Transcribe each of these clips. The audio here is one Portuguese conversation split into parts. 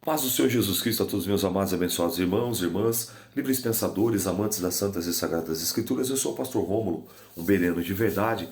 Paz do Senhor Jesus Cristo a todos meus amados e abençoados irmãos, irmãs, livres pensadores, amantes das santas e sagradas escrituras. Eu sou o pastor Rômulo, um bereno de verdade.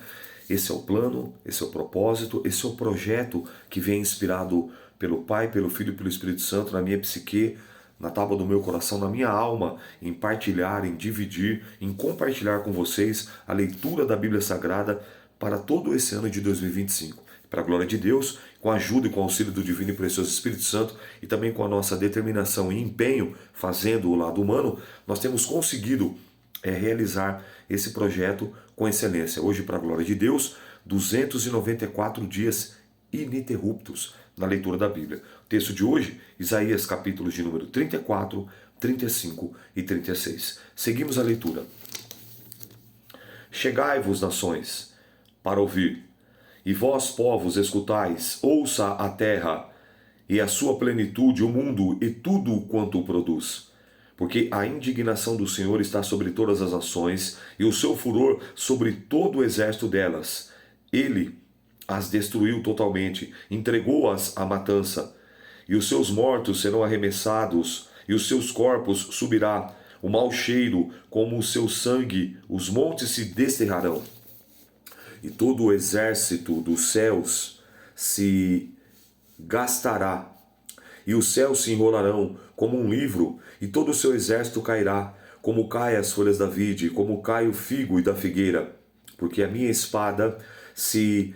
Esse é o plano, esse é o propósito, esse é o projeto que vem inspirado pelo Pai, pelo Filho e pelo Espírito Santo na minha psique, na tábua do meu coração, na minha alma, em partilhar, em dividir, em compartilhar com vocês a leitura da Bíblia Sagrada para todo esse ano de 2025. Para a glória de Deus, com a ajuda e com o auxílio do Divino e Precioso Espírito Santo e também com a nossa determinação e empenho, fazendo o lado humano, nós temos conseguido realizar esse projeto com excelência. Hoje, para a glória de Deus, 294 dias ininterruptos na leitura da Bíblia. O texto de hoje, Isaías capítulos de número 34, 35 e 36. Seguimos a leitura. Chegai-vos, nações, para ouvir. E vós, povos, escutais, ouça a terra, e a sua plenitude, o mundo, e tudo quanto o produz. Porque a indignação do Senhor está sobre todas as nações, e o seu furor sobre todo o exército delas. Ele as destruiu totalmente, entregou-as à matança. E os seus mortos serão arremessados, e os seus corpos subirá o mau cheiro, como o seu sangue, os montes se desterrarão. E todo o exército dos céus se gastará, e os céus se enrolarão como um livro, e todo o seu exército cairá, como caem as folhas da vide, como cai o figo e da figueira, porque a minha espada se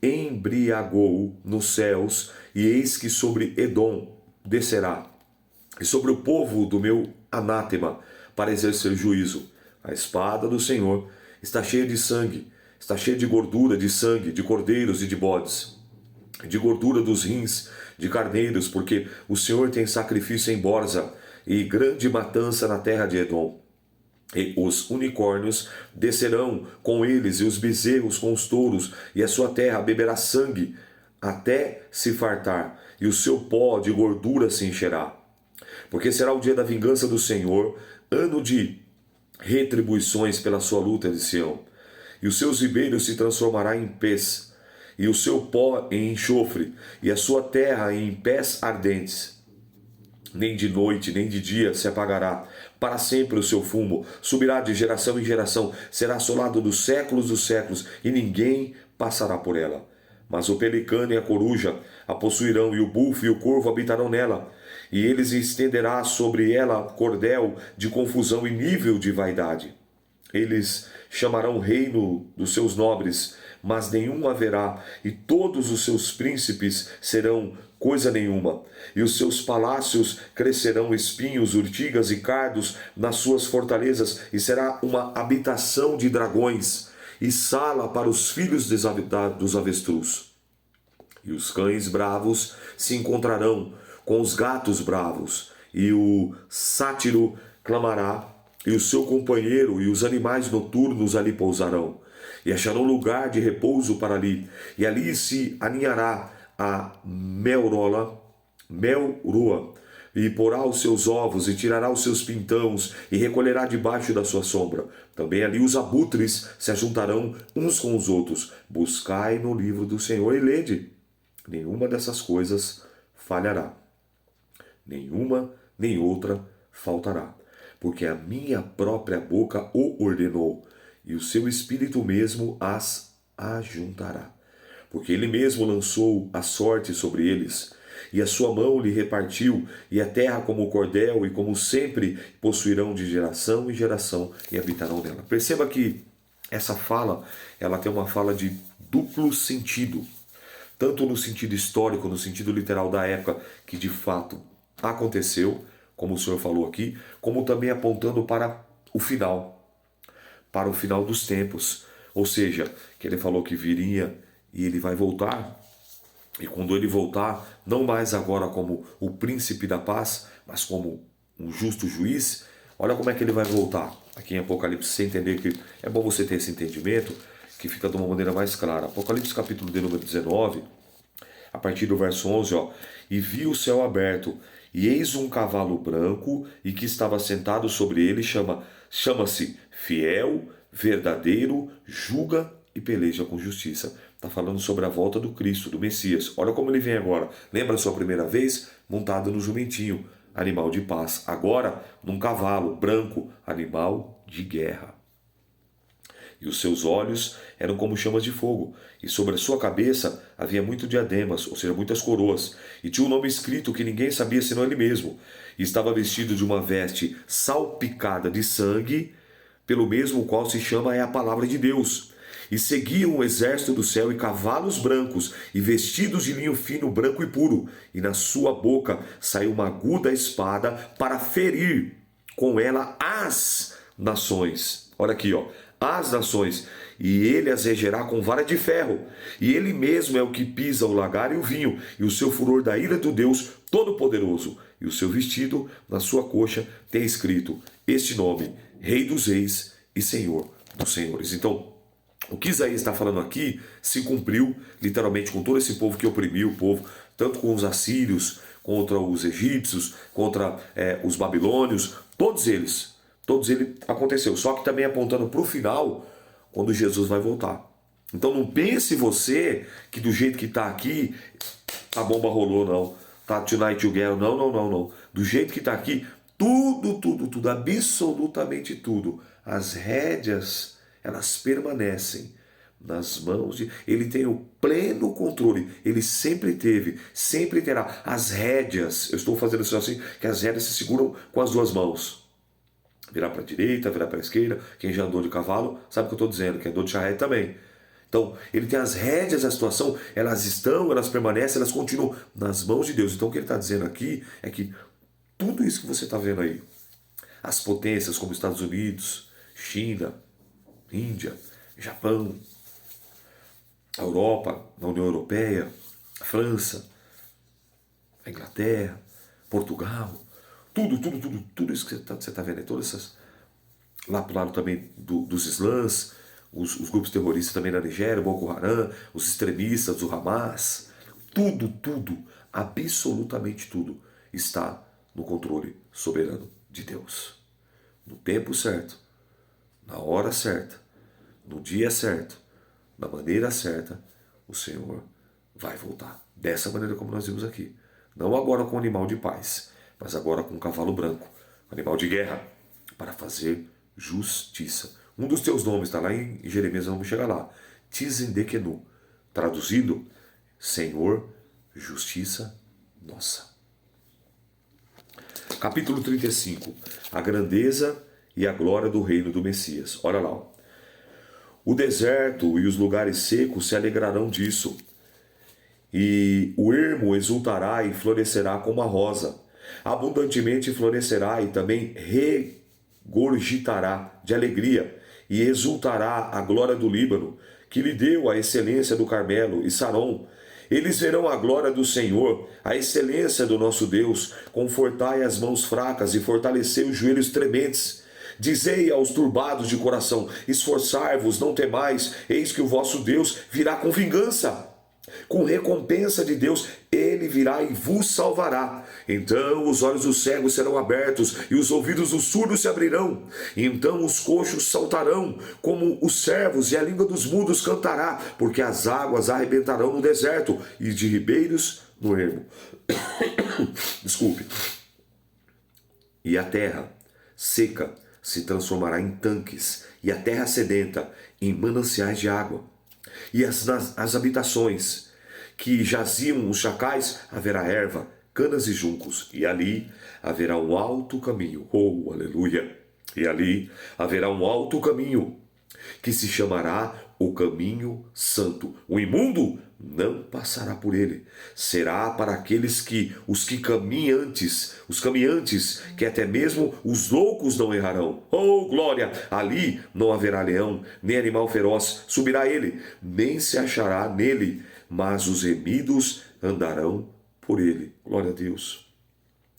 embriagou nos céus, e eis que sobre Edom descerá, e sobre o povo do meu anátema, para exercer juízo. A espada do Senhor está cheia de sangue, está cheia de gordura, de sangue, de cordeiros e de bodes, de gordura dos rins, de carneiros, porque o Senhor tem sacrifício em Borza, e grande matança na terra de Edom. E os unicórnios descerão com eles, e os bezerros com os touros, e a sua terra beberá sangue, até se fartar, e o seu pó de gordura se encherá. Porque será o dia da vingança do Senhor, ano de retribuições pela sua luta de Sião. E os seus ribeiros se transformará em pés, e o seu pó em enxofre, e a sua terra em pés ardentes. Nem de noite, nem de dia se apagará, para sempre o seu fumo, subirá de geração em geração, será assolado dos séculos, e ninguém passará por ela. Mas o pelicano e a coruja a possuirão, e o bufo e o corvo habitarão nela, e eles estenderá sobre ela cordel de confusão e nível de vaidade. Eles chamarão reino dos seus nobres, mas nenhum haverá, e todos os seus príncipes serão coisa nenhuma. E os seus palácios crescerão espinhos, urtigas e cardos nas suas fortalezas, e será uma habitação de dragões, e sala para os filhos dos avestruz. E os cães bravos se encontrarão com os gatos bravos, e o sátiro clamará, e o seu companheiro e os animais noturnos ali pousarão, e acharão lugar de repouso para ali, e ali se aninhará a melroa, e porá os seus ovos, e tirará os seus pintãos, e recolherá debaixo da sua sombra. Também ali os abutres se ajuntarão uns com os outros. Buscai no livro do Senhor e lede. Nenhuma dessas coisas falhará. Nenhuma nem outra faltará. Porque a minha própria boca o ordenou, e o seu espírito mesmo as ajuntará. Porque ele mesmo lançou a sorte sobre eles, e a sua mão lhe repartiu, e a terra como cordel, e como sempre possuirão de geração em geração, e habitarão nela. Perceba que essa fala, ela tem uma fala de duplo sentido, tanto no sentido histórico, no sentido literal da época, que de fato aconteceu, como o Senhor falou aqui, como também apontando para o final dos tempos. Ou seja, que ele falou que viria e ele vai voltar. E quando ele voltar, não mais agora como o príncipe da paz, mas como um justo juiz, olha como é que ele vai voltar. Aqui em Apocalipse, você entender que é bom você ter esse entendimento, que fica de uma maneira mais clara. Apocalipse capítulo de número 19, a partir do verso 11, e vi o céu aberto, e eis um cavalo branco, e que estava sentado sobre ele, chama-se Fiel, Verdadeiro, julga e peleja com justiça. Está falando sobre a volta do Cristo, do Messias. Olha como ele vem agora. Lembra a sua primeira vez? Montado no jumentinho, animal de paz. Agora, num cavalo branco, animal de guerra. E os seus olhos eram como chamas de fogo, e sobre a sua cabeça havia muito diademas, ou seja, muitas coroas, e tinha um nome escrito que ninguém sabia senão ele mesmo. E estava vestido de uma veste salpicada de sangue, pelo mesmo qual se chama é a palavra de Deus. E seguiam o exército do céu e cavalos brancos, e vestidos de linho fino, branco e puro, e na sua boca saiu uma aguda espada para ferir com ela as nações. Olha aqui, ó. As nações, e ele as regerá com vara de ferro, e ele mesmo é o que pisa o lagar e o vinho, e o seu furor da ira do Deus Todo-Poderoso, e o seu vestido na sua coxa tem escrito este nome, Rei dos Reis e Senhor dos Senhores. Então, o que Isaías está falando aqui se cumpriu literalmente com todo esse povo que oprimiu o povo, tanto com os assírios, contra os egípcios, contra os babilônios, todos eles aconteceu, só que também apontando para o final, quando Jesus vai voltar. Então não pense você que do jeito que está aqui, a bomba rolou, não. Tá tonight together, não. Do jeito que está aqui, tudo, absolutamente tudo. As rédeas, elas permanecem nas mãos de... Ele tem o pleno controle, ele sempre teve, sempre terá. As rédeas, eu estou fazendo isso assim, que as rédeas se seguram com as duas mãos. Virar para a direita, virar para a esquerda. Quem já andou de cavalo sabe o que eu estou dizendo, quem andou de charrete também. Então, ele tem as rédeas da situação, elas permanecem, elas continuam nas mãos de Deus. Então, o que ele está dizendo aqui é que tudo isso que você está vendo aí, as potências como Estados Unidos, China, Índia, Japão, a Europa, a União Europeia, a França, a Inglaterra, Portugal, tudo isso que você está vendo, todas essas, lá para o lado também dos islãs, os grupos terroristas também na Nigéria, Boko Haram, os extremistas do Hamas, tudo, absolutamente tudo está no controle soberano de Deus. No tempo certo, na hora certa, no dia certo, da maneira certa, o Senhor vai voltar. Dessa maneira como nós vimos aqui. Não agora com animal de paz, mas agora com um cavalo branco, animal de guerra, para fazer justiça. Um dos teus nomes está lá em Jeremias, vamos chegar lá. Tzendekenu, traduzido, Senhor, justiça nossa. Capítulo 35, a grandeza e a glória do reino do Messias. Olha lá. O deserto e os lugares secos se alegrarão disso, e o ermo exultará e florescerá como a rosa. Abundantemente florescerá e também regurgitará de alegria, e exultará a glória do Líbano, que lhe deu a excelência do Carmelo e Saron. Eles verão a glória do Senhor, a excelência do nosso Deus. Confortai as mãos fracas e fortalecei os joelhos trementes. Dizei aos turbados de coração, esforçai-vos, não temais, eis que o vosso Deus virá com vingança. Com recompensa de Deus, ele virá e vos salvará. Então os olhos dos cegos serão abertos e os ouvidos dos surdos se abrirão. Então os coxos saltarão como os servos e a língua dos mudos cantará, porque as águas arrebentarão no deserto e de ribeiros no ermo. Desculpe. E a terra seca se transformará em tanques, e a terra sedenta em mananciais de água. E as habitações que jaziam os chacais, haverá erva, canas e juncos, e ali haverá um alto caminho, oh, aleluia, e ali haverá um alto caminho, que se chamará o caminho santo. O imundo não passará por ele. Será para aqueles os caminhantes, que até mesmo os loucos não errarão. Oh, glória! Ali não haverá leão, nem animal feroz subirá ele, nem se achará nele, mas os remidos andarão por ele. Glória a Deus.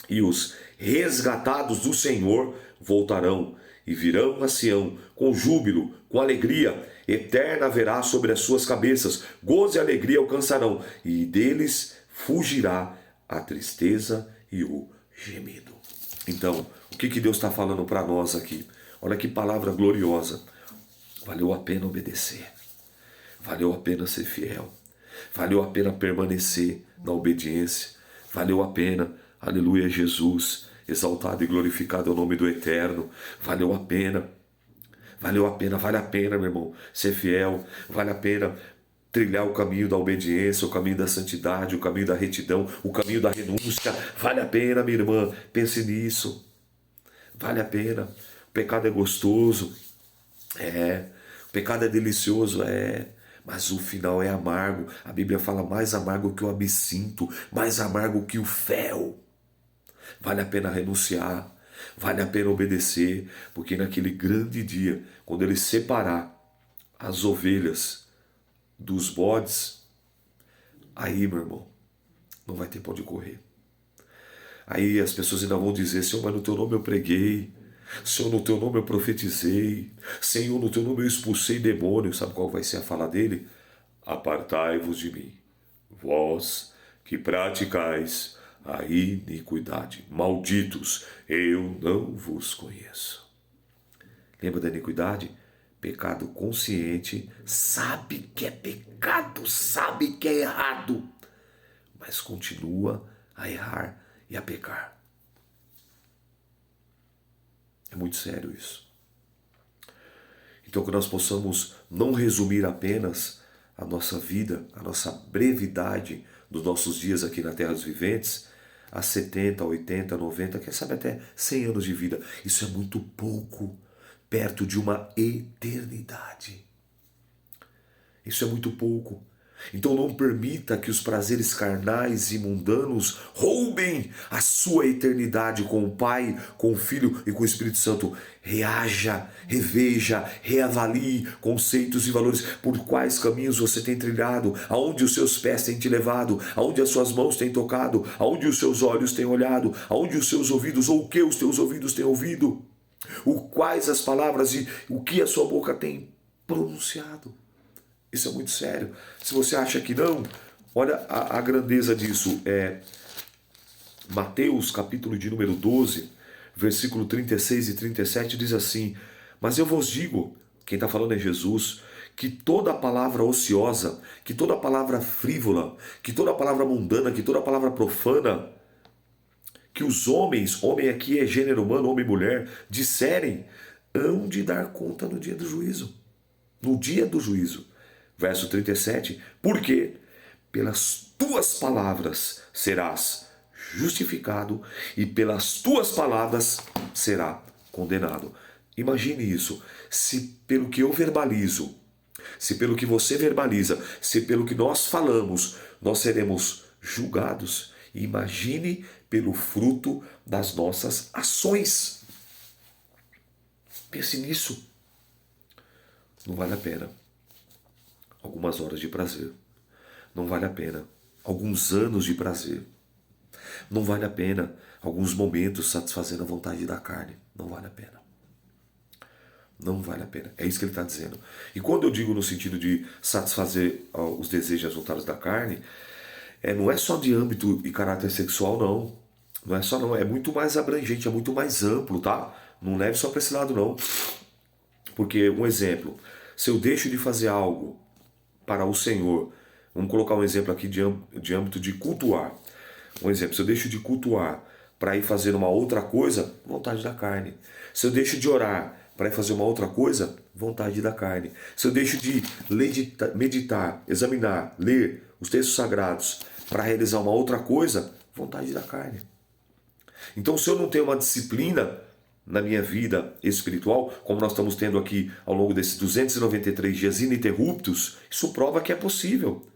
E os resgatados do Senhor voltarão e virão a Sião com júbilo, com alegria eterna haverá sobre as suas cabeças, gozo e alegria alcançarão, e deles fugirá a tristeza e o gemido. Então, o que Deus está falando para nós aqui? Olha que palavra gloriosa. Valeu a pena obedecer. valeu a pena ser fiel, valeu a pena permanecer na obediência, valeu a pena, aleluia, Jesus, exaltado e glorificado é o nome do Eterno, valeu a pena, vale a pena, meu irmão, ser fiel, vale a pena trilhar o caminho da obediência, o caminho da santidade, o caminho da retidão, o caminho da renúncia, vale a pena, minha irmã, pense nisso, vale a pena. O pecado é gostoso, o pecado é delicioso, mas o final é amargo. A Bíblia fala mais amargo que o absinto, mais amargo que o fel. Vale a pena renunciar, vale a pena obedecer, porque naquele grande dia, quando ele separar as ovelhas dos bodes, aí, meu irmão, não vai ter pra onde correr. Aí as pessoas ainda vão dizer: Senhor, mas no teu nome eu preguei, Senhor, no teu nome eu profetizei, Senhor, no teu nome eu expulsei demônios. Sabe qual vai ser a fala dele? Apartai-vos de mim, vós que praticais a iniquidade, malditos, eu não vos conheço. Lembra da iniquidade? Pecado consciente, sabe que é pecado, sabe que é errado, mas continua a errar e a pecar. É muito sério isso. Então que nós possamos não resumir apenas a nossa vida, a nossa brevidade dos nossos dias aqui na Terra dos Viventes, a 70, 80, 90, quem sabe até 100 anos de vida. Isso é muito pouco perto de uma eternidade. Isso é muito pouco. Então não permita que os prazeres carnais e mundanos roubem a sua eternidade com o Pai, com o Filho e com o Espírito Santo. Reaja, reveja, reavalie conceitos e valores. Por quais caminhos você tem trilhado, aonde os seus pés têm te levado, aonde as suas mãos têm tocado, aonde os seus olhos têm olhado, aonde os seus ouvidos, ou o que os teus ouvidos têm ouvido, quais as palavras e o que a sua boca tem pronunciado. Isso é muito sério. Se você acha que não, olha a grandeza disso. Mateus, capítulo de número 12, versículo 36 e 37, diz assim: mas eu vos digo, quem está falando é Jesus, que toda palavra ociosa, que toda palavra frívola, que toda palavra mundana, que toda palavra profana, que os homens, homem aqui é gênero humano, homem e mulher, disserem, hão de dar conta no dia do juízo. No dia do juízo. Verso 37, porque pelas tuas palavras serás justificado e pelas tuas palavras será condenado. Imagine isso. Se pelo que eu verbalizo, se pelo que você verbaliza, se pelo que nós falamos, nós seremos julgados, imagine pelo fruto das nossas ações. Pense nisso. Não vale a pena algumas horas de prazer. Não vale a pena alguns anos de prazer. Não vale a pena alguns momentos satisfazendo a vontade da carne. Não vale a pena. Não vale a pena. É isso que ele está dizendo. E quando eu digo no sentido de satisfazer os desejos e as vontades da carne, não é só de âmbito e caráter sexual, não. Não é só não. É muito mais abrangente, é muito mais amplo, tá? Não leve só para esse lado, não. Porque, um exemplo, se eu deixo de fazer algo para o Senhor, vamos colocar um exemplo aqui de âmbito de cultuar. Um exemplo, se eu deixo de cultuar para ir fazer uma outra coisa, vontade da carne. Se eu deixo de orar para ir fazer uma outra coisa, vontade da carne. Se eu deixo de meditar, examinar, ler os textos sagrados para realizar uma outra coisa, vontade da carne. Então, se eu não tenho uma disciplina na minha vida espiritual, como nós estamos tendo aqui ao longo desses 293 dias ininterruptos, isso prova que é possível.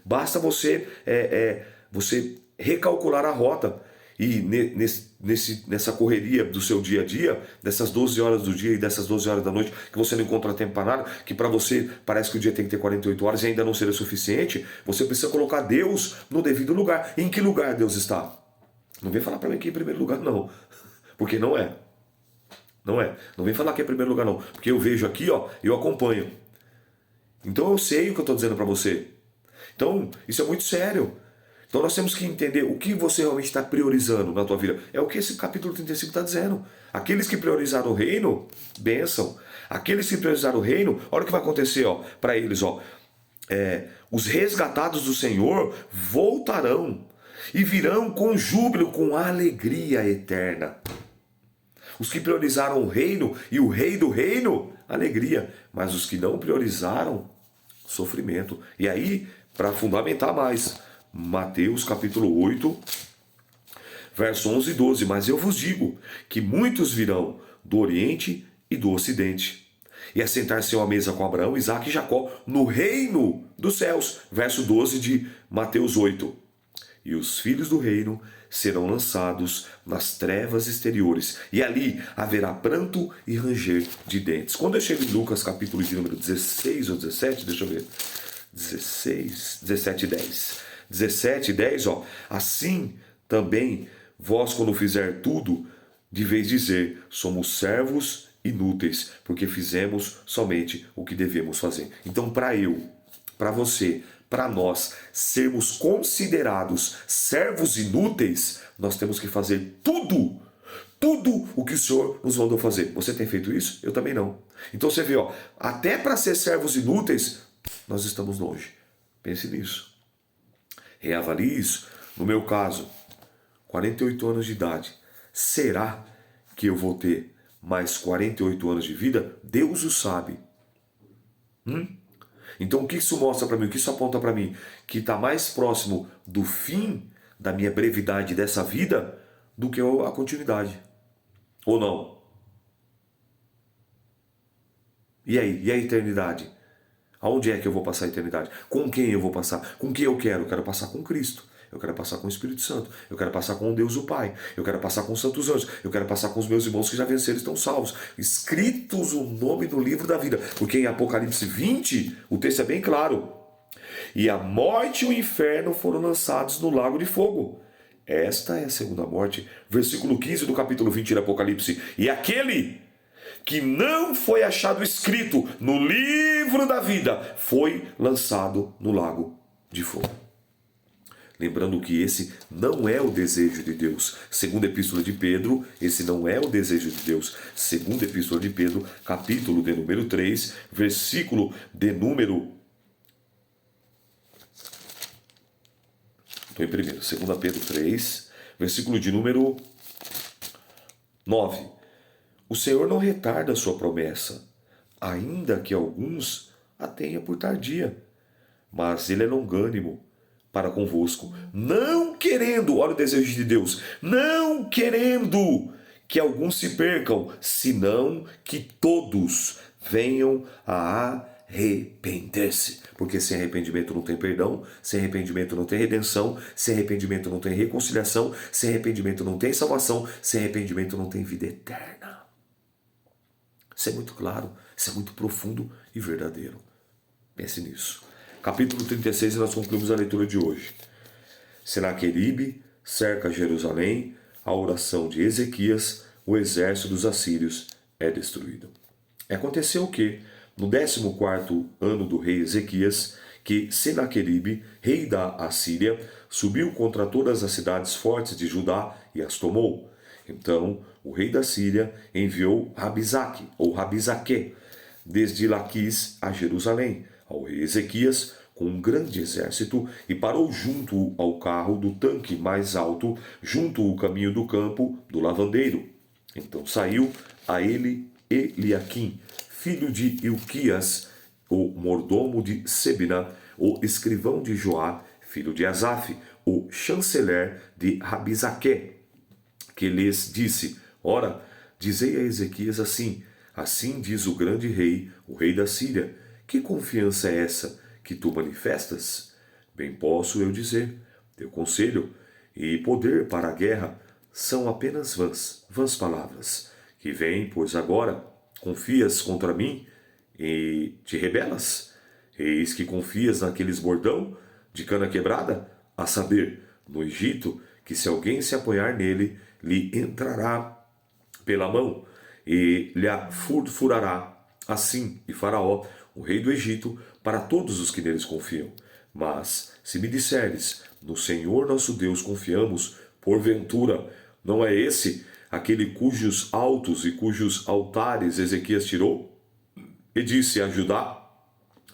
Basta você recalcular a rota e nessa correria do seu dia a dia, dessas 12 horas do dia e dessas 12 horas da noite, que você não encontra tempo para nada, que para você parece que o dia tem que ter 48 horas e ainda não seria suficiente, você precisa colocar Deus no devido lugar. Em que lugar Deus está? Não vem falar para mim que em primeiro lugar não, porque não é. Não é. Não vem falar que é primeiro lugar não. Porque eu vejo aqui, eu acompanho. Então eu sei o que eu estou dizendo para você. Então, isso é muito sério. Então nós temos que entender o que você realmente está priorizando na tua vida. É o que esse capítulo 35 está dizendo. Aqueles que priorizaram o reino, bênção. Aqueles que priorizaram o reino, olha o que vai acontecer para eles. os resgatados do Senhor voltarão e virão com júbilo, com alegria eterna. Os que priorizaram o reino e o rei do reino, alegria. Mas os que não priorizaram, sofrimento. E aí, para fundamentar mais, Mateus capítulo 8, verso 11 e 12. Mas eu vos digo que muitos virão do Oriente e do Ocidente, e assentar-se à mesa com Abraão, Isaque e Jacó, no reino dos céus. Verso 12 de Mateus 8. E os filhos do reino serão lançados nas trevas exteriores, e ali haverá pranto e ranger de dentes. Quando eu chego em Lucas, capítulo de número 16 ou 17, deixa eu ver, 17 e 10. 17 e 10, ó. Assim também vós, quando fizer tudo, deveis dizer: somos servos inúteis, porque fizemos somente o que devemos fazer. Então, para você, para nós sermos considerados servos inúteis, nós temos que fazer tudo o que o Senhor nos mandou fazer. Você tem feito isso? Eu também não. Então você vê, ó, até para ser servos inúteis, nós estamos longe. Pense nisso. Reavalie isso. No meu caso, 48 anos de idade. Será que eu vou ter mais 48 anos de vida? Deus o sabe. Então o que isso mostra para mim? O que isso aponta para mim? Que está mais próximo do fim da minha brevidade dessa vida do que a continuidade. Ou não? E aí? E a eternidade? Aonde é que eu vou passar a eternidade? Com quem eu vou passar? Com quem eu quero? Eu quero passar com Cristo. Eu quero passar com o Espírito Santo. Eu quero passar com Deus o Pai. Eu quero passar com os santos anjos. Eu quero passar com os meus irmãos que já venceram e estão salvos. Escritos o nome no livro da vida. Porque em Apocalipse 20, o texto é bem claro. E a morte e o inferno foram lançados no lago de fogo. Esta é a segunda morte. Versículo 15 do capítulo 20 de Apocalipse. E aquele que não foi achado escrito no livro da vida foi lançado no lago de fogo. Lembrando que esse não é o desejo de Deus. Segunda Epístola de Pedro, esse não é o desejo de Deus. Segunda Epístola de Pedro, capítulo de número 3, versículo de número... Estou em primeiro. Segunda Pedro 3, versículo de número 9. O Senhor não retarda a sua promessa, ainda que alguns a tenha por tardia, mas Ele é longânimo para convosco, não querendo, olha o desejo de Deus, não querendo que alguns se percam, senão que todos venham a arrepender-se. Porque sem arrependimento não tem perdão, sem arrependimento não tem redenção, sem arrependimento não tem reconciliação, sem arrependimento não tem salvação, sem arrependimento não tem vida eterna. Isso é muito claro, isso é muito profundo e verdadeiro. Pense nisso. Capítulo 36, e nós concluímos a leitura de hoje. Senaqueribe cerca Jerusalém, a oração de Ezequias, o exército dos assírios é destruído. Aconteceu que, no 14º ano do rei Ezequias, que Senaqueribe, rei da Assíria, subiu contra todas as cidades fortes de Judá e as tomou. Então, o rei da Síria enviou Rabizaque, ou Rabizaque, desde Laquis a Jerusalém, ao rei Ezequias, com um grande exército, e parou junto ao carro do tanque mais alto, junto ao caminho do campo do lavandeiro. Então saiu a ele Eliaquim, filho de Ilquias, o mordomo de Sebna, o escrivão de Joá, filho de Asaf, o chanceler de Rabizaque, que lhes disse: ora, dizei a Ezequias assim: assim diz o grande rei, o rei da Síria, que confiança é essa que tu manifestas? Bem posso eu dizer, teu conselho e poder para a guerra são apenas vãs palavras, que vêm, pois agora confias contra mim e te rebelas? Eis que confias naqueles bordão de cana quebrada, a saber, no Egito, que se alguém se apoiar nele, lhe entrará pela mão e lhe furará. Assim, e Faraó, o rei do Egito, para todos os que neles confiam. Mas, se me disseres, no Senhor nosso Deus confiamos, porventura, não é esse aquele cujos altos e cujos altares Ezequias tirou? E disse a Judá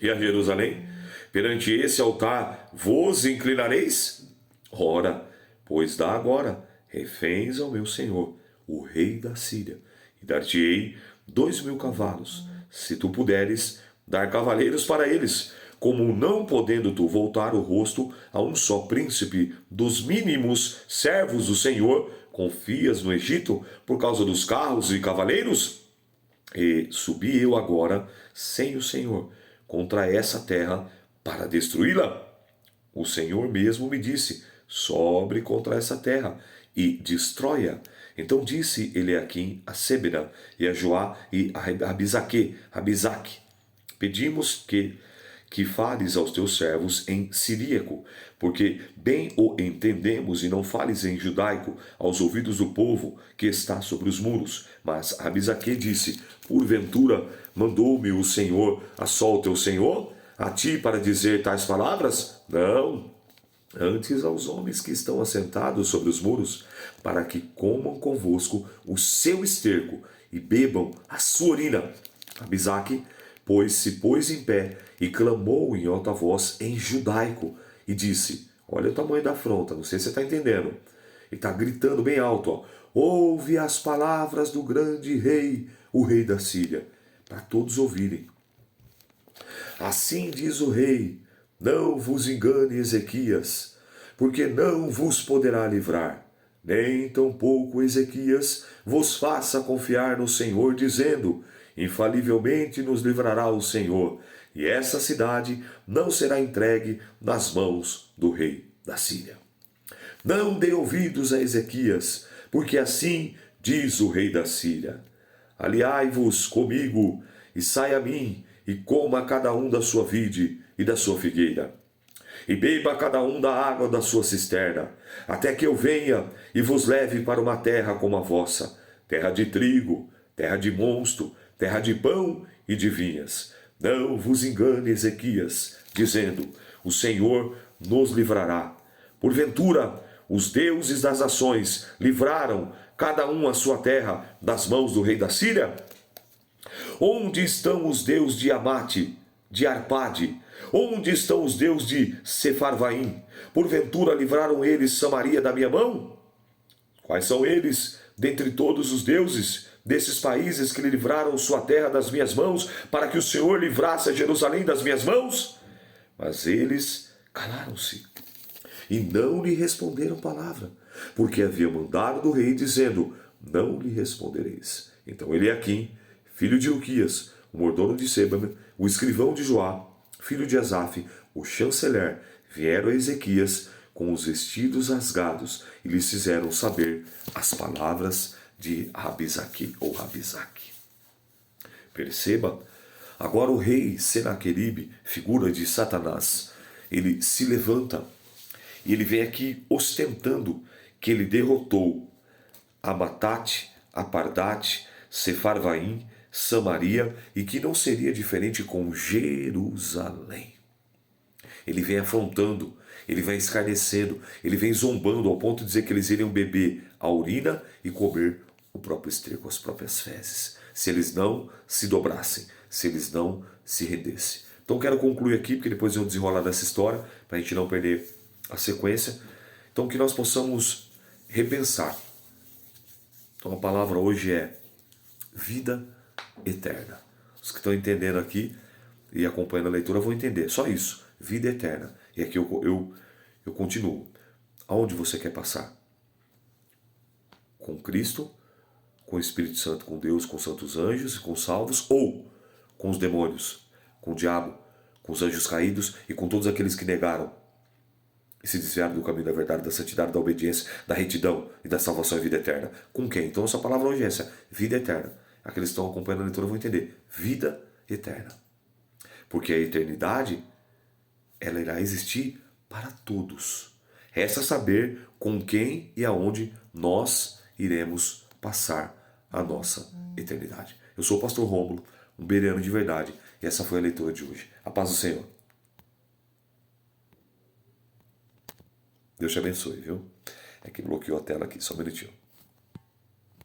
e a Jerusalém: Perante esse altar vos inclinareis? Ora, pois dá agora reféns ao meu senhor, o rei da Síria, e dar-te-ei 2.000 cavalos, se tu puderes dar cavaleiros para eles, como não podendo tu voltar o rosto a um só príncipe dos mínimos servos do Senhor, confias no Egito por causa dos carros e cavaleiros? E subi eu agora, sem o Senhor, contra essa terra para destruí-la? O Senhor mesmo me disse: sobre contra essa terra e destrói-a. Então disse Eliaquim a Sebna e a Joá e a Rabizaque: pedimos que fales aos teus servos em siríaco, porque bem o entendemos, e não fales em judaico aos ouvidos do povo que está sobre os muros. Mas Rabizaque disse: porventura mandou-me o Senhor a só o teu Senhor, a ti, para dizer tais palavras? Não, antes aos homens que estão assentados sobre os muros, para que comam convosco o seu esterco e bebam a sua urina. Abisaque, pois, se pôs em pé e clamou em alta voz em judaico e disse: olha o tamanho da afronta, não sei se você está entendendo. Ele está gritando bem alto: ó, ouve as palavras do grande rei, o rei da Síria, para todos ouvirem. Assim diz o rei: não vos engane, Ezequias, porque não vos poderá livrar, nem tampouco Ezequias vos faça confiar no Senhor, dizendo: infalivelmente nos livrará o Senhor, e essa cidade não será entregue nas mãos do rei da Síria. Não dê ouvidos a Ezequias, porque assim diz o rei da Síria: aliai-vos comigo, e sai a mim, e coma cada um da sua vide e da sua figueira, e beba cada um da água da sua cisterna, até que eu venha e vos leve para uma terra como a vossa, terra de trigo, terra de mosto, terra de pão e de vinhas. Não vos engane, Ezequias, dizendo: o Senhor nos livrará. Porventura, os deuses das nações livraram cada um a sua terra das mãos do rei da Síria? Onde estão os deuses de Amate, de Arpade? Onde estão os deuses de Sefarvaim? Porventura livraram eles Samaria da minha mão? Quais são eles, dentre todos os deuses desses países que livraram sua terra das minhas mãos, para que o Senhor livrasse a Jerusalém das minhas mãos? Mas eles calaram-se e não lhe responderam palavra, porque havia mandado do rei, dizendo: não lhe respondereis. Então Eliaquim, filho de Hilquias, o mordomo de Sebna, o escrivão de Joá, filho de Asaf, o chanceler, vieram a Ezequias com os vestidos rasgados e lhes fizeram saber as palavras de Rabizaque ou Rabizaque. Perceba, agora o rei Senaqueribe, figura de Satanás, ele se levanta e ele vem aqui ostentando que ele derrotou Amatate, Apardate, Sefarvaim, Samaria, e que não seria diferente com Jerusalém. Ele vem afrontando, ele vem escarnecendo, ele vem zombando ao ponto de dizer que eles iriam beber a urina e comer o próprio esterco, as próprias fezes, se eles não se dobrassem, se eles não se rendessem. Então quero concluir aqui, porque depois eu vou desenrolar dessa história, para a gente não perder a sequência. Então que nós possamos repensar. Então a palavra hoje é vida eterna. Os que estão entendendo aqui e acompanhando a leitura vão entender. Só isso. Vida eterna. E aqui eu continuo. Aonde você quer passar? Com Cristo, com o Espírito Santo, com Deus, com os santos anjos e com os salvos, ou com os demônios, com o diabo, com os anjos caídos e com todos aqueles que negaram e se desviaram do caminho da verdade, da santidade, da obediência, da retidão e da salvação e vida eterna. Com quem? Então essa palavra hoje é essa, vida eterna. Aqueles que estão acompanhando a leitura vão entender. Vida eterna. Porque a eternidade, ela irá existir para todos. Resta saber com quem e aonde nós iremos passar a nossa eternidade. Eu sou o pastor Rômulo, um bereano de verdade, e essa foi a leitura de hoje. A paz do Senhor. Deus te abençoe, viu? É que bloqueou a tela aqui, só um minutinho.